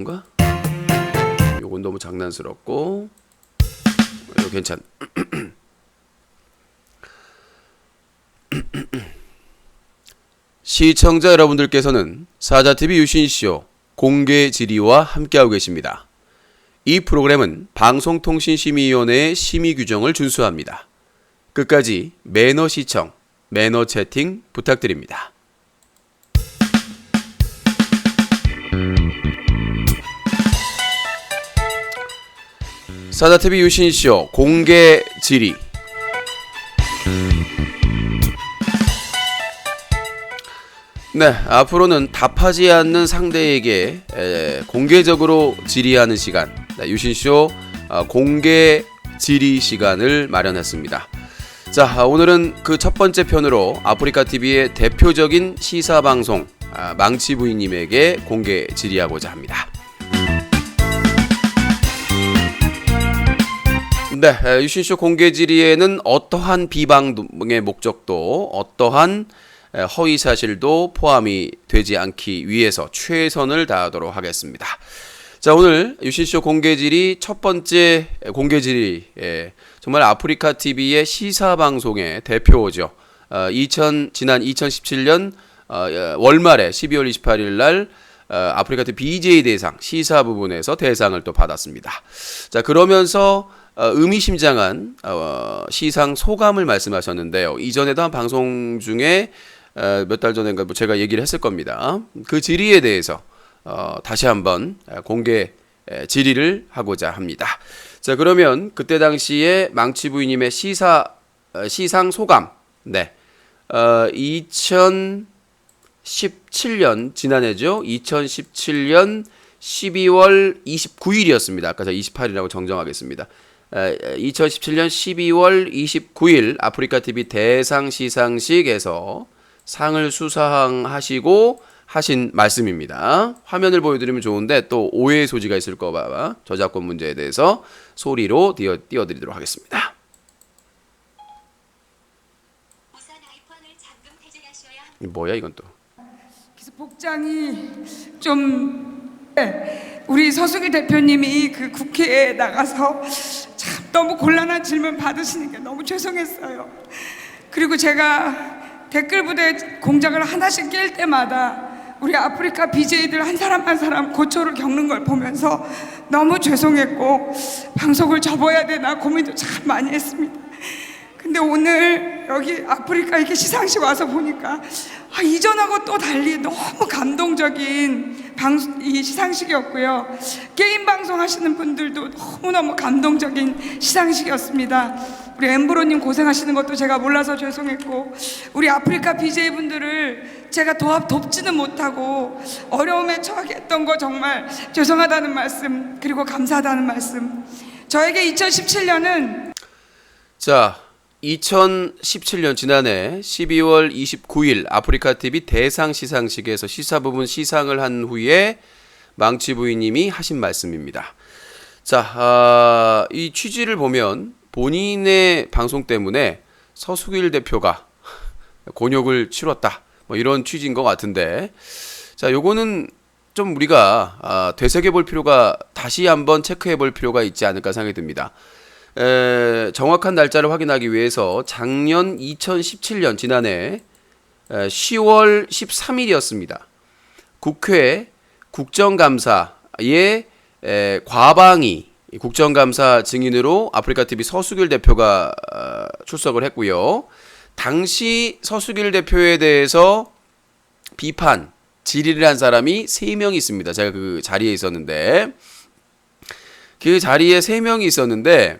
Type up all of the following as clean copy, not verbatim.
뭔가? 요건 너무 장난스럽고 이거 괜찮. 시청자 여러분들께서는 사자TV 유신쇼 공개 질의와 함께하고 계십니다. 이 프로그램은 방송통신심의위원회의 심의 규정을 준수합니다. 끝까지 매너 시청, 매너 채팅 부탁드립니다. 사자TV 유신쇼 공개 질의. 네, 앞으로는 답하지 않는 상대에게 공개적으로 질의하는 시간, 유신쇼 공개 질의 시간을 마련했습니다. 자, 오늘은 그 첫 번째 편으로 아프리카TV의 대표적인 시사방송 망치부인님에게 공개 질의하고자 합니다. 네, 유신쇼 공개 질의에는 어떠한 비방의 목적도 어떠한 허위 사실도 포함이 되지 않기 위해서 최선을 다하도록 하겠습니다. 자, 오늘 유신쇼 공개 질의 첫 번째 공개 질의, 정말 아프리카TV의 시사방송의 대표죠. 지난 2017년 월말에 12월 28일 날 아프리카TV BJ 대상 시사 부분에서 대상을 또 받았습니다. 자, 그러면서 의미심장한 시상 소감을 말씀하셨는데요. 이전에도 한 방송 중에 몇 달 전인가 제가 얘기를 했을 겁니다. 그 질의에 대해서 다시 한번 공개 질의를 하고자 합니다. 자, 그러면 그때 당시에 망치부인님의 시상 소감. 네, 2017년 지난해죠. 2017년 12월 29일이었습니다. 아까 제가 28일이라고 정정하겠습니다. 2017년 12월 29일 아프리카TV 대상 시상식에서 상을 수상하시고 하신 말씀입니다. 화면을 보여드리면 좋은데 또 오해의 소지가 있을 거봐 저작권 문제에 대해서 소리로 띄워드리도록 하겠습니다. 우선 아이폰을 잠금 해제하셔야 합니다. 뭐야 이건 또? 그래서 복장이 좀 우리 서수길 대표님이 그 국회에 나가서 참 너무 곤란한 질문 받으시니까 너무 죄송했어요. 그리고 제가 댓글 부대 공작을 하나씩 깰 때마다 우리 아프리카 BJ들 한 사람 한 사람 고초를 겪는 걸 보면서 너무 죄송했고 방송을 접어야 되나 고민도 참 많이 했습니다. 근데 오늘 여기 아프리카 이렇게 시상식 와서 보니까 이전하고 또 달리 너무 감동적인 이 시상식이었고요. 게임 방송 하시는 분들도 너무너무 감동적인 시상식이었습니다. 우리 엠브로님 고생하시는 것도 제가 몰라서 죄송했고, 우리 아프리카 BJ분들을 제가 돕지는 못하고 어려움에 처하게 했던 거 정말 죄송하다는 말씀, 그리고 감사하다는 말씀. 저에게 2017년은 자, 2017년 지난해 12월 29일 아프리카TV 대상 시상식에서 시사 부분 시상을 한 후에 망치부인님이 하신 말씀입니다. 자, 이 취지를 보면 본인의 방송 때문에 서수길 대표가 곤욕을 치렀다, 뭐 이런 취지인 것 같은데, 자, 요거는 좀 우리가 되새겨 볼 필요가, 다시 한번 체크해 볼 필요가 있지 않을까 생각이 듭니다. 정확한 날짜를 확인하기 위해서 작년 2017년 지난해 10월 13일이었습니다. 국회 국정감사의 과방위 국정감사 증인으로 아프리카TV 서수길 대표가 출석을 했고요. 당시 서수길 대표에 대해서 비판, 질의를 한 사람이 3명이 있습니다. 제가 그 자리에 있었는데, 그 자리에 3명이 있었는데,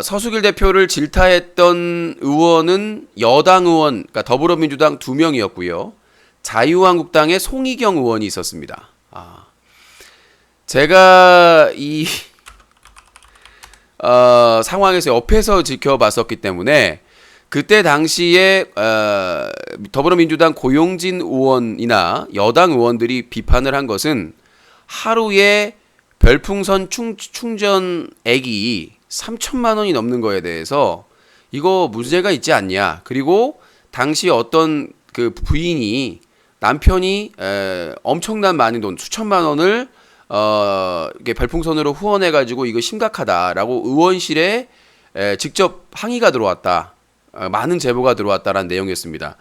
서수길 대표를 질타했던 의원은 여당 의원, 그러니까 더불어민주당 2명이었고요. 자유한국당의 송희경 의원이 있었습니다. 제가 이 상황에서 옆에서 지켜봤었기 때문에 그때 당시에 더불어민주당 고용진 의원이나 여당 의원들이 비판을 한 것은 하루에 별풍선 충전액이 3천만 원이 넘는 거에 대해서 이거 문제가 있지 않냐. 그리고 당시 어떤 그 부인이 남편이 엄청난 많은 돈, 수천만 원을 이게 별풍선으로 후원해가지고 이거 심각하다라고 의원실에 직접 항의가 들어왔다. 많은 제보가 들어왔다라는 내용이었습니다.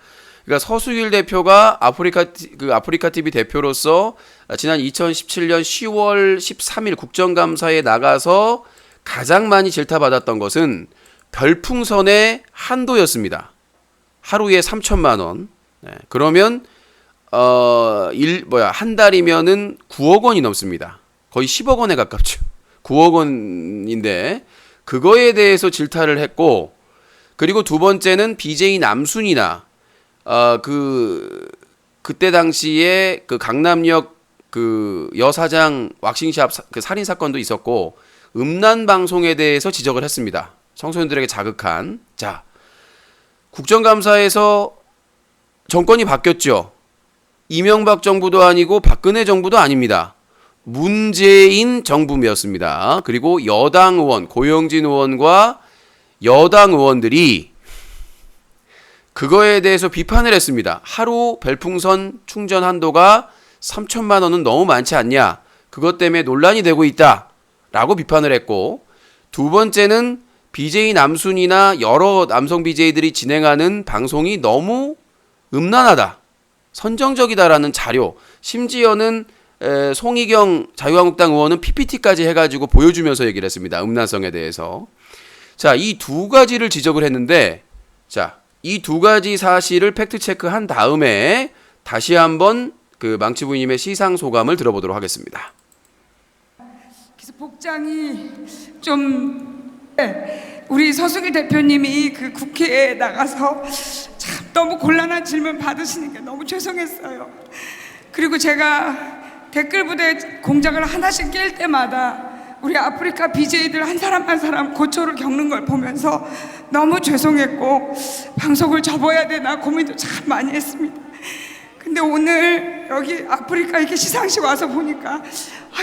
그러니까 서수길 대표가 아프리카 TV 대표로서 지난 2017년 10월 13일 국정감사에 나가서 가장 많이 질타받았던 것은 별풍선의 한도였습니다. 하루에 3천만 원. 그러면 한 달이면은 9억 원이 넘습니다. 거의 10억 원에 가깝죠. 9억 원인데 그거에 대해서 질타를 했고, 그리고 두 번째는 BJ 남순이나 그때 당시에 그 강남역 그 여사장 왁싱샵 그 살인 사건도 있었고 음란 방송에 대해서 지적을 했습니다. 청소년들에게 자극한. 자, 국정감사에서 정권이 바뀌었죠. 이명박 정부도 아니고 박근혜 정부도 아닙니다. 문재인 정부였습니다. 그리고 여당 의원, 고영진 의원과 여당 의원들이 그거에 대해서 비판을 했습니다. 하루 별풍선 충전 한도가 3천만 원은 너무 많지 않냐. 그것 때문에 논란이 되고 있다. 라고 비판을 했고, 두 번째는 BJ 남순이나 여러 남성 BJ들이 진행하는 방송이 너무 음란하다. 선정적이다라는 자료, 심지어는 송희경 자유한국당 의원은 PPT까지 해가지고 보여주면서 얘기를 했습니다. 음란성에 대해서. 자, 이 두 가지를 지적을 했는데, 자, 이 두 가지 사실을 팩트체크한 다음에 다시 한번 그 망치 부인님의 시상 소감을 들어보도록 하겠습니다. 그래서 복장이 좀 우리 서수길 대표님이 그 국회에 나가서 참 너무 곤란한 질문 받으시니까 너무 죄송했어요. 그리고 제가 댓글 부대 공작을 하나씩 깰 때마다 우리 아프리카 BJ들 한 사람 한 사람 고초를 겪는 걸 보면서 너무 죄송했고 방송을 접어야 되나 고민도 참 많이 했습니다. 근데 오늘 여기 아프리카 이렇게 시상식 와서 보니까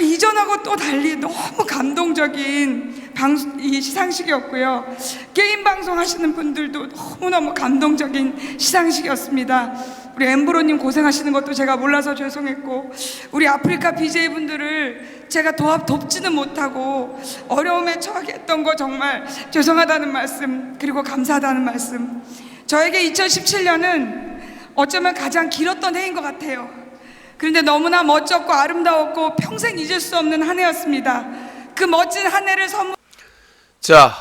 이전하고 또 달리 너무 감동적인 이 시상식이었고요. 게임 방송 하시는 분들도 너무너무 감동적인 시상식이었습니다. 우리 엠브로님 고생하시는 것도 제가 몰라서 죄송했고, 우리 아프리카 BJ분들을 제가 돕지는 못하고 어려움에 처하게 했던 거 정말 죄송하다는 말씀, 그리고 감사하다는 말씀. 저에게 2017년은 어쩌면 가장 길었던 해인 것 같아요. 그런데 너무나 멋졌고 아름다웠고 평생 잊을 수 없는 한 해였습니다. 그 멋진 한 해를 자,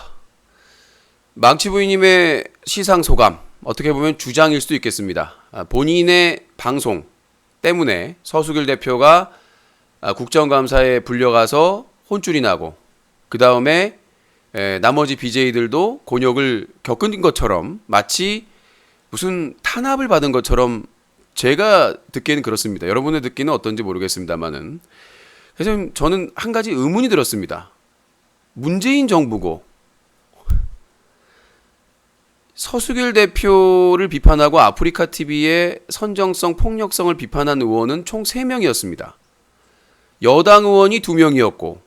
망치 부인님의 시상 소감, 어떻게 보면 주장일 수도 있겠습니다. 본인의 방송 때문에 서수길 대표가 국정감사에 불려가서 혼쭐이 나고, 그 다음에 나머지 BJ들도 곤욕을 겪은 것처럼, 마치 무슨 탄압을 받은 것처럼 제가 듣기에는 그렇습니다. 여러분의 듣기는 어떤지 모르겠습니다만은. 그래서 저는 한 가지 의문이 들었습니다. 문재인 정부고 서수길 대표를 비판하고 아프리카 TV의 선정성, 폭력성을 비판한 의원은 총 3명이었습니다. 여당 의원이 2명이었고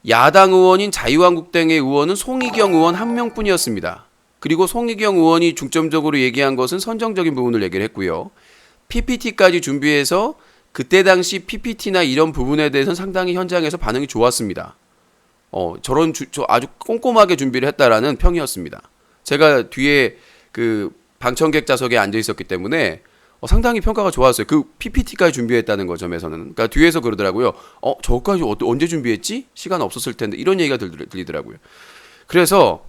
야당 의원인 자유한국당의 의원은 송희경 의원 1명뿐이었습니다. 그리고 송희경 의원이 중점적으로 얘기한 것은 선정적인 부분을 얘기를 했고요. PPT까지 준비해서 그때 당시 PPT나 이런 부분에 대해서는 상당히 현장에서 반응이 좋았습니다. 아주 꼼꼼하게 준비를 했다라는 평이었습니다. 제가 뒤에 그 방청객 좌석에 앉아 있었기 때문에 상당히 평가가 좋았어요. 그 PPT까지 준비했다는 거 점에서는. 그러니까 뒤에서 그러더라고요. 저까지 언제 준비했지? 시간 없었을 텐데. 이런 얘기가 들리더라고요. 그래서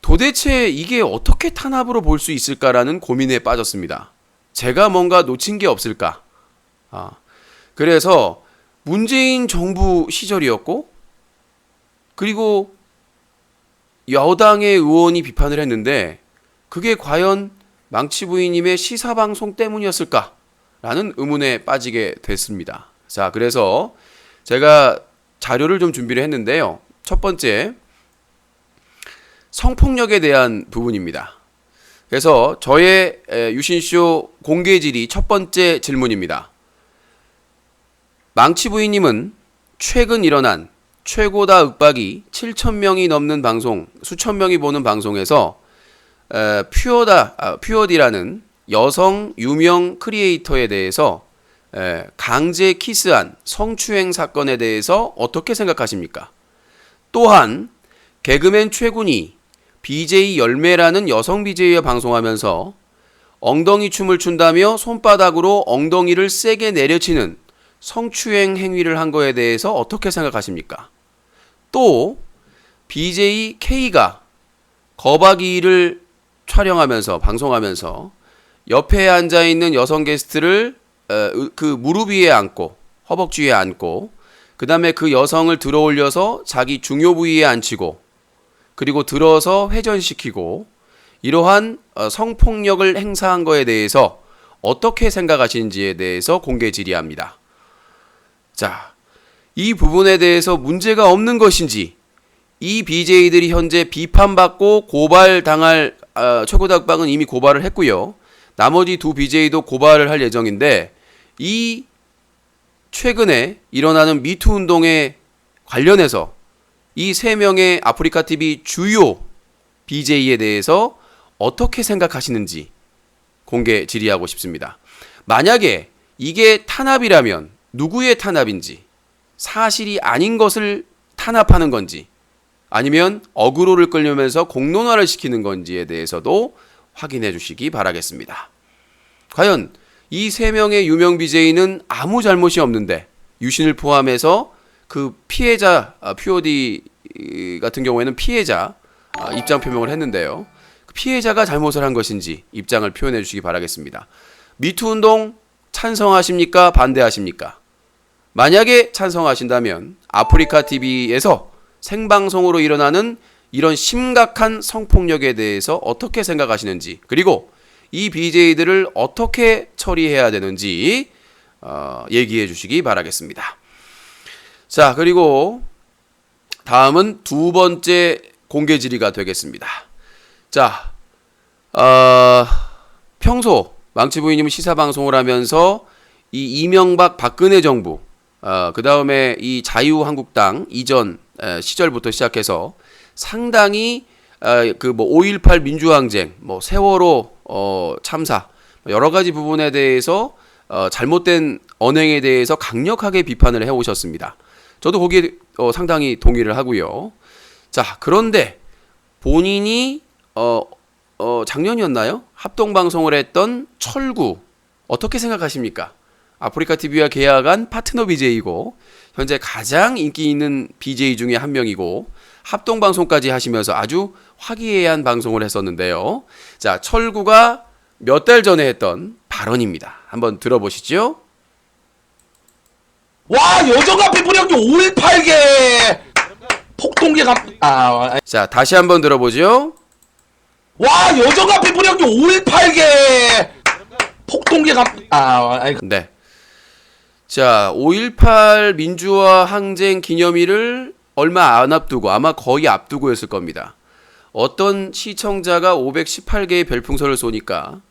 도대체 이게 어떻게 탄압으로 볼 수 있을까라는 고민에 빠졌습니다. 제가 뭔가 놓친 게 없을까? 그래서 문재인 정부 시절이었고, 그리고 여당의 의원이 비판을 했는데 그게 과연 망치 부인님의 시사방송 때문이었을까라는 의문에 빠지게 됐습니다. 자, 그래서 제가 자료를 좀 준비를 했는데요. 첫 번째, 성폭력에 대한 부분입니다. 그래서 저의 유신쇼 공개 질의 첫 번째 질문입니다. 망치 부인님은 최근 일어난 최고다 윽박이 7,000명이 넘는 방송, 수천 명이 보는 방송에서 퓨어디라는 여성 유명 크리에이터에 대해서 강제 키스한 성추행 사건에 대해서 어떻게 생각하십니까? 또한 개그맨 최군이 BJ 열매라는 여성 BJ와 방송하면서 엉덩이 춤을 춘다며 손바닥으로 엉덩이를 세게 내려치는 성추행 행위를 한 거에 대해서 어떻게 생각하십니까? 또 BJ K가 거박이를 촬영하면서 방송하면서 옆에 앉아있는 여성 게스트를 그 무릎 위에 앉고 허벅지 위에 앉고 그 다음에 그 여성을 들어 올려서 자기 중요 부위에 앉히고 그리고 들어서 회전시키고 이러한 성폭력을 행사한 거에 대해서 어떻게 생각하시는지에 대해서 공개 질의합니다. 자, 이 부분에 대해서 문제가 없는 것인지 이 BJ들이 현재 비판받고 고발당할 최고다국방은 이미 고발을 했고요. 나머지 두 BJ도 고발을 할 예정인데 이 최근에 일어나는 미투 운동에 관련해서 이 세 명의 아프리카TV 주요 BJ에 대해서 어떻게 생각하시는지 공개 질의하고 싶습니다. 만약에 이게 탄압이라면 누구의 탄압인지, 사실이 아닌 것을 탄압하는 건지, 아니면 어그로를 끌려면서 공론화를 시키는 건지에 대해서도 확인해 주시기 바라겠습니다. 과연 이 세 명의 유명 BJ는 아무 잘못이 없는데 유신을 포함해서 그 피해자 POD 같은 경우에는 피해자 입장 표명을 했는데요. 피해자가 잘못을 한 것인지 입장을 표현해 주시기 바라겠습니다. 미투 운동 찬성하십니까? 반대하십니까? 만약에 찬성하신다면 아프리카TV에서 생방송으로 일어나는 이런 심각한 성폭력에 대해서 어떻게 생각하시는지, 그리고 이 BJ들을 어떻게 처리해야 되는지 얘기해 주시기 바라겠습니다. 자, 그리고 다음은 두 번째 공개 질의가 되겠습니다. 자, 평소 망치 부인님은 시사 방송을 하면서 이 이명박 박근혜 정부, 그 다음에 이 자유한국당 이전 시절부터 시작해서 상당히 그 뭐 5.18 민주항쟁, 뭐 세월호 참사 여러 가지 부분에 대해서 잘못된 언행에 대해서 강력하게 비판을 해오셨습니다. 저도 거기에 상당히 동의를 하고요. 자, 그런데 본인이 작년이었나요? 합동방송을 했던 철구 어떻게 생각하십니까? 아프리카TV와 계약한 파트너 BJ이고 현재 가장 인기 있는 BJ 중에 한 명이고 합동방송까지 하시면서 아주 화기애애한 방송을 했었는데요. 자, 철구가 몇 달 전에 했던 발언입니다. 한번 들어보시죠. 와, 여정아 피부령기 518개 폭동계 자, 다시 한번 들어보죠. 와, 여정아 피부령기 518개 폭동계 네. 자, 5.18 민주화 항쟁 기념일을 얼마 안 앞두고, 아마 거의 앞두고였을 겁니다. 어떤 시청자가 518개의 별풍선을 쏘니까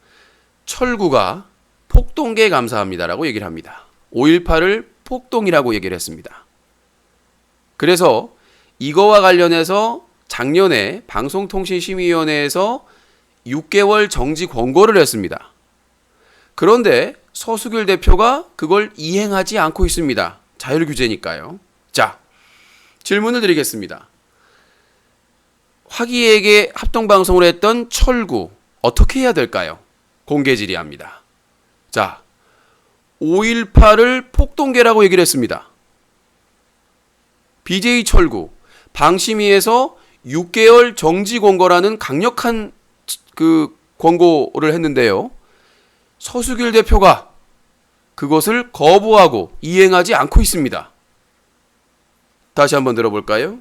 철구가 폭동계 감사합니다라고 얘기를 합니다. 5.18을 폭동이라고 얘기를 했습니다. 그래서 이거와 관련해서 작년에 방송통신심의위원회에서 6개월 정지 권고를 했습니다. 그런데 서수길 대표가 그걸 이행하지 않고 있습니다. 자율규제니까요. 자, 질문을 드리겠습니다. 화기애애하게 합동방송을 했던 철구 어떻게 해야 될까요? 공개 질의합니다. 자, 5.18을 폭동계라고 얘기를 했습니다. BJ 철구 방심위에서 6개월 정지 권고라는 강력한 그 권고를 했는데요. 서수길 대표가 그것을 거부하고 이행하지 않고 있습니다. 다시 한번 들어볼까요?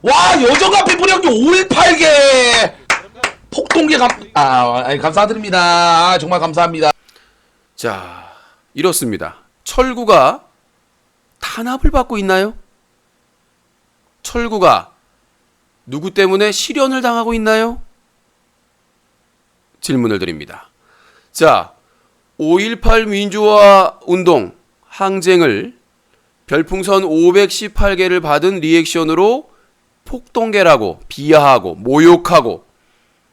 와, 여정아 피부령기 518개 폭동계 감사드립니다. 정말 감사합니다. 자, 이렇습니다. 철구가 탄압을 받고 있나요? 철구가 누구 때문에 실현을 당하고 있나요? 질문을 드립니다. 자, 5.18 민주화 운동 항쟁을 별풍선 518개를 받은 리액션으로 폭동계라고 비하하고 모욕하고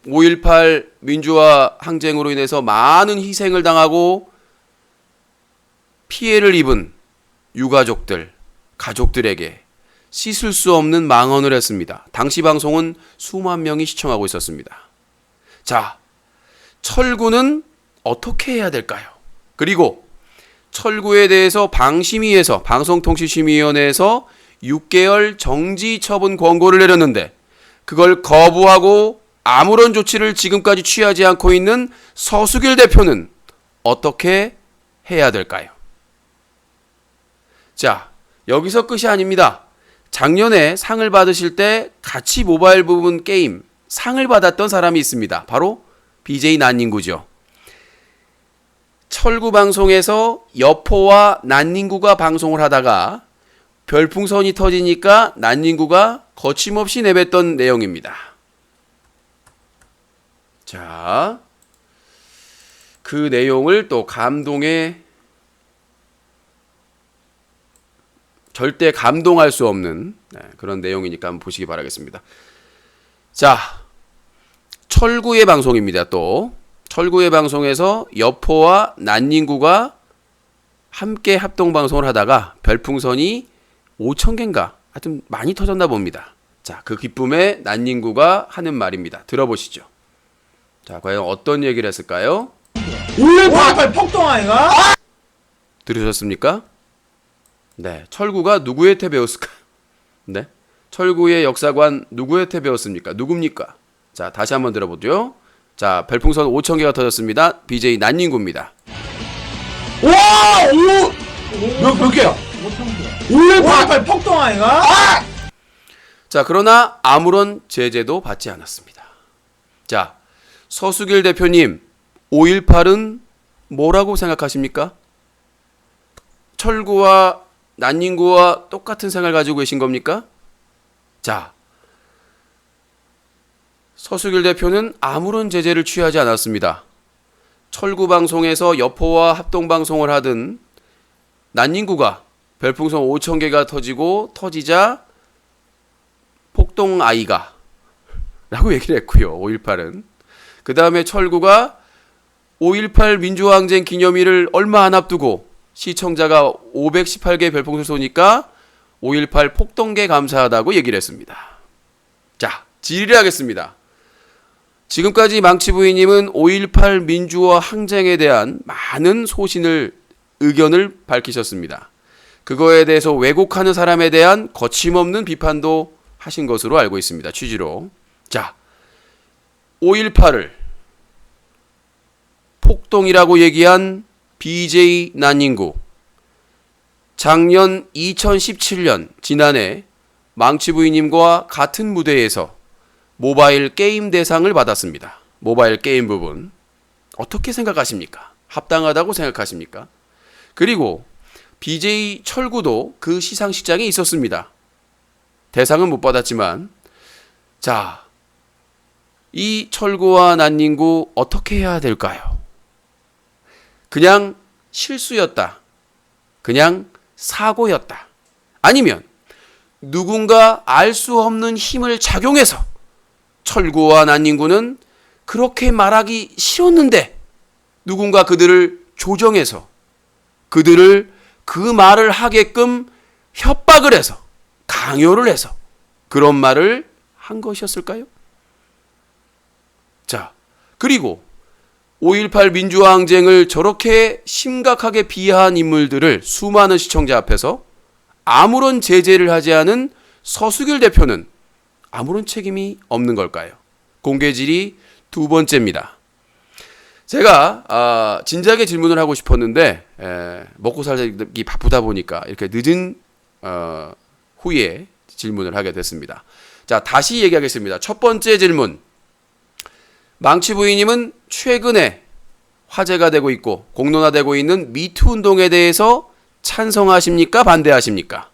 5.18 민주화 항쟁으로 인해서 많은 희생을 당하고 피해를 입은 유가족들, 가족들에게 씻을 수 없는 망언을 했습니다. 당시 방송은 수만 명이 시청하고 있었습니다. 자, 철구는 어떻게 해야 될까요? 그리고 철구에 대해서 방심위에서 방송통신심의위원회에서 6개월 정지 처분 권고를 내렸는데 그걸 거부하고 아무런 조치를 지금까지 취하지 않고 있는 서수길 대표는 어떻게 해야 될까요? 자, 여기서 끝이 아닙니다. 작년에 상을 받으실 때 같이 모바일 부분 게임 상을 받았던 사람이 있습니다. 바로 BJ 난닝구죠. 철구 방송에서 여포와 난닝구가 방송을 하다가 별풍선이 터지니까 난닝구가 거침없이 내뱉던 내용입니다. 자, 그 내용을 또 감동에 절대 감동할 수 없는 그런 내용이니까 한번 보시기 바라겠습니다. 자, 철구의 방송입니다. 또 철구의 방송에서 여포와 난닝구가 함께 합동방송을 하다가 별풍선이 5,000개인가 하여튼 많이 터졌나 봅니다. 자, 그 기쁨에 난닝구가 하는 말입니다. 들어보시죠. 자, 과연 어떤 얘기를 했을까요? 5.18 폭동 아이가? 들으셨습니까? 네, 철구가 누구한테 배웠을까요? 네, 철구의 역사관 누구한테 배웠습니까? 누굽니까? 자, 다시 한번 들어보죠. 자, 별풍선 5,000개가 터졌습니다. BJ 난닝구입니다. 와! 몇 개야? 5.18 폭동 아이가? 자, 그러나 아무런 제재도 받지 않았습니다. 자, 서수길 대표님, 5.18은 뭐라고 생각하십니까? 철구와 난닝구와 똑같은 생각을 가지고 계신 겁니까? 자, 서수길 대표는 아무런 제재를 취하지 않았습니다. 철구 방송에서 여포와 합동방송을 하던 난닝구가 별풍선 5,000개가 터지자 폭동 아이가 라고 얘기를 했고요. 5.18은. 그 다음에 철구가 5.18 민주화항쟁 기념일을 얼마 안 앞두고 시청자가 518개 별풍선 쏘니까 5.18 폭동계 감사하다고 얘기를 했습니다. 자, 질의를 하겠습니다. 지금까지 망치부인님은 5.18 민주화 항쟁에 대한 많은 의견을 밝히셨습니다. 그거에 대해서 왜곡하는 사람에 대한 거침없는 비판도 하신 것으로 알고 있습니다. 취지로. 자, 5.18을 폭동이라고 얘기한 BJ 난닝구. 작년 2017년 지난해 망치부인님과 같은 무대에서 모바일 게임 대상을 받았습니다. 모바일 게임 부분. 어떻게 생각하십니까? 합당하다고 생각하십니까? 그리고 BJ 철구도 그 시상식장에 있었습니다. 대상은 못 받았지만, 자, 이 철구와 난닝구 어떻게 해야 될까요? 그냥 실수였다. 그냥 사고였다. 아니면 누군가 알 수 없는 힘을 작용해서 철구와 난닝구는 그렇게 말하기 싫었는데 누군가 그들을 조정해서 그들을 그 말을 하게끔 협박을 해서 강요를 해서 그런 말을 한 것이었을까요? 자, 그리고 5.18 민주화항쟁을 저렇게 심각하게 비하한 인물들을 수많은 시청자 앞에서 아무런 제재를 하지 않은 서수길 대표는 아무런 책임이 없는 걸까요? 공개질의 두 번째입니다. 제가 진지하게 질문을 하고 싶었는데 먹고 살기 바쁘다 보니까 이렇게 늦은 후에 질문을 하게 됐습니다. 자, 다시 얘기하겠습니다. 첫 번째 질문. 망치부인님은 최근에 화제가 되고 있고 공론화되고 있는 미투 운동에 대해서 찬성하십니까? 반대하십니까?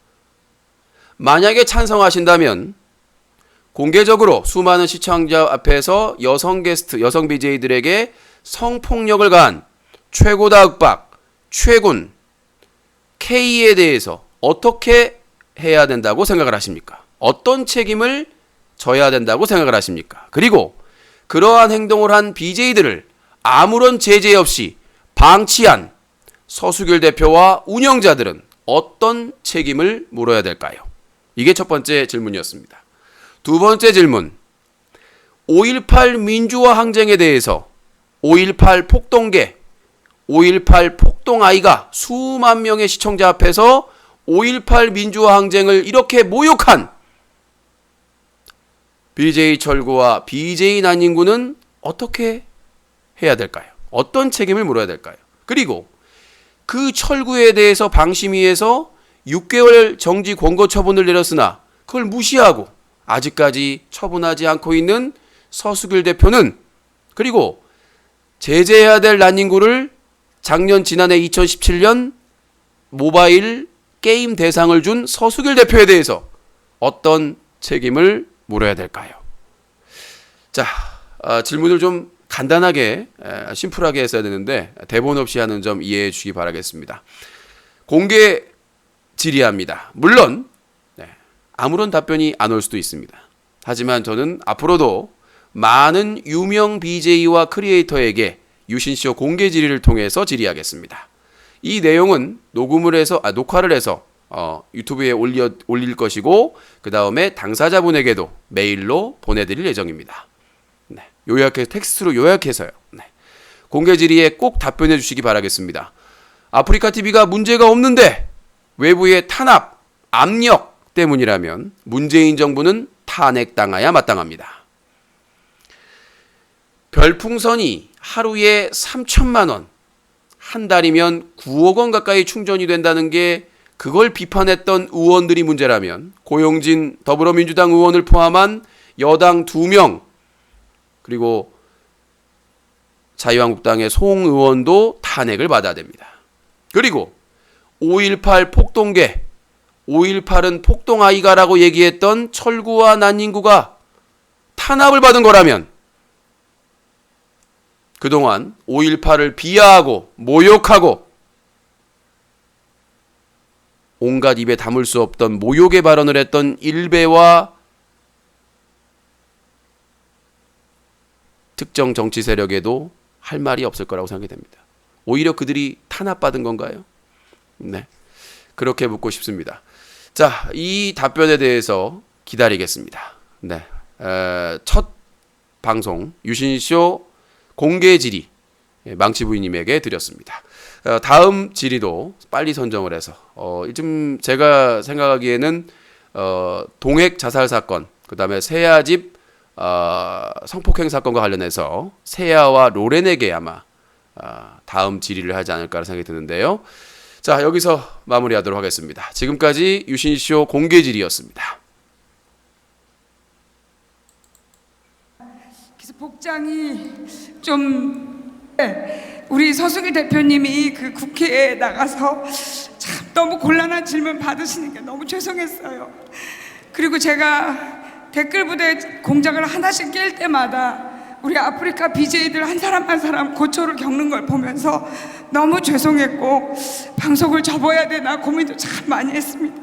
만약에 찬성하신다면 공개적으로 수많은 시청자 앞에서 여성 게스트, 여성 BJ들에게 성폭력을 가한 최고다 윽박, 최군, K에 대해서 어떻게 해야 된다고 생각을 하십니까? 어떤 책임을 져야 된다고 생각을 하십니까? 그리고 그러한 행동을 한 BJ들을 아무런 제재 없이 방치한 서수길 대표와 운영자들은 어떤 책임을 물어야 될까요? 이게 첫 번째 질문이었습니다. 두 번째 질문. 5.18 민주화 항쟁에 대해서 5.18 폭동계, 5.18 폭동아이가 수만 명의 시청자 앞에서 5.18 민주화 항쟁을 이렇게 모욕한 BJ 철구와 BJ 난인구는 어떻게 해야 될까요? 어떤 책임을 물어야 될까요? 그리고 그 철구에 대해서 방심위에서 6개월 정지 권고 처분을 내렸으나 그걸 무시하고 아직까지 처분하지 않고 있는 서수길 대표는, 그리고 제재해야 될 난인구를 지난해 2017년 모바일 게임 대상을 준 서수길 대표에 대해서 어떤 책임을 물어야 될까요? 자, 질문을 좀 간단하게 심플하게 했어야 되는데 대본 없이 하는 점 이해해 주시기 바라겠습니다. 공개 질의합니다. 물론 아무런 답변이 안 올 수도 있습니다. 하지만 저는 앞으로도 많은 유명 BJ와 크리에이터에게 유신쇼 공개 질의를 통해서 질의하겠습니다. 이 내용은 녹화를 해서 유튜브에 올릴 것이고 그 다음에 당사자분에게도 메일로 보내드릴 예정입니다. 요약해서 텍스트로 요약해서요. 공개 질의에 꼭 답변해 주시기 바라겠습니다. 아프리카 TV가 문제가 없는데 외부의 탄압, 압력 때문이라면 문재인 정부는 탄핵당해야 마땅합니다. 별풍선이 하루에 3천만 원, 한 달이면 9억 원 가까이 충전이 된다는 게 그걸 비판했던 의원들이 문제라면 고용진 더불어민주당 의원을 포함한 여당 2명 그리고 자유한국당의 송 의원도 탄핵을 받아야 됩니다. 그리고 5.18 폭동계, 5.18은 폭동아이가라고 얘기했던 철구와 난인구가 탄압을 받은 거라면 그동안 5.18을 비하하고 모욕하고 온갖 입에 담을 수 없던 모욕의 발언을 했던 일베와 특정 정치 세력에도 할 말이 없을 거라고 생각이 됩니다. 오히려 그들이 탄압받은 건가요? 네, 그렇게 묻고 싶습니다. 자, 이 답변에 대해서 기다리겠습니다. 네, 첫 방송 유신쇼 공개 질의 망치부인님에게 드렸습니다. 다음 질의도 빨리 선정을 해서 좀 제가 생각하기에는 동핵 자살 사건, 그 다음에 세아집 성폭행 사건과 관련해서 세아와 로렌에게 아마 다음 질의를 하지 않을까 생각이 드는데요. 자, 여기서 마무리하도록 하겠습니다. 지금까지 유신쇼 공개 질의였습니다. 그래서 복장이 좀 우리 서수길 대표님이 그 국회에 나가서 참 너무 곤란한 질문 받으시니까 너무 죄송했어요. 그리고 제가 댓글 부대 공작을 하나씩 깰 때마다 우리 아프리카 BJ들 한 사람 한 사람 고초를 겪는 걸 보면서 너무 죄송했고 방송을 접어야 되나 고민도 참 많이 했습니다.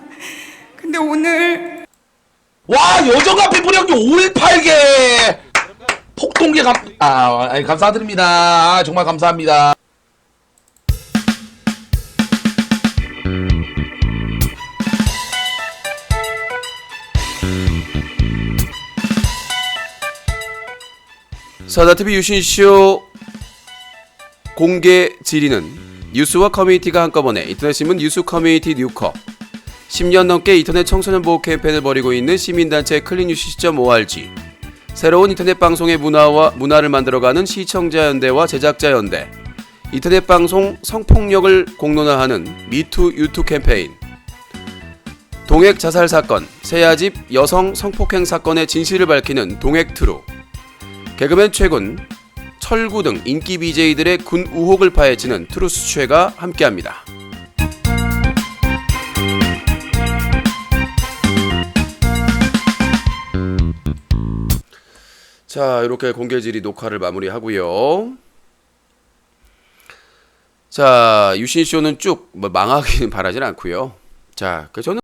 근데 오늘 와, 여정앞에 무력이 5.18개 폭동계 감사드립니다. 정말 감사합니다. 사다TV 유신쇼 공개 질의는 뉴스와 커뮤니티가 한꺼번에 인터넷신문 뉴스 커뮤니티 뉴커, 10년 넘게 인터넷 청소년 보호 캠페인을 벌이고 있는 시민단체 클린뉴스.org, 새로운 인터넷 방송의 문화를 만들어가는 시청자연대와 제작자연대, 인터넷 방송 성폭력을 공론화하는 미투 유투 캠페인, 동핵 자살 사건, 세아집 여성 성폭행 사건의 진실을 밝히는 동핵트루, 개그맨 최군, 철구 등 인기 BJ들의 군 우혹을 파헤치는 트루스최가 함께합니다. 자, 이렇게 공개 질의 녹화를 마무리하고요. 자, 유신쇼는 쭉 망하기는 바라진 않고요. 자, 저는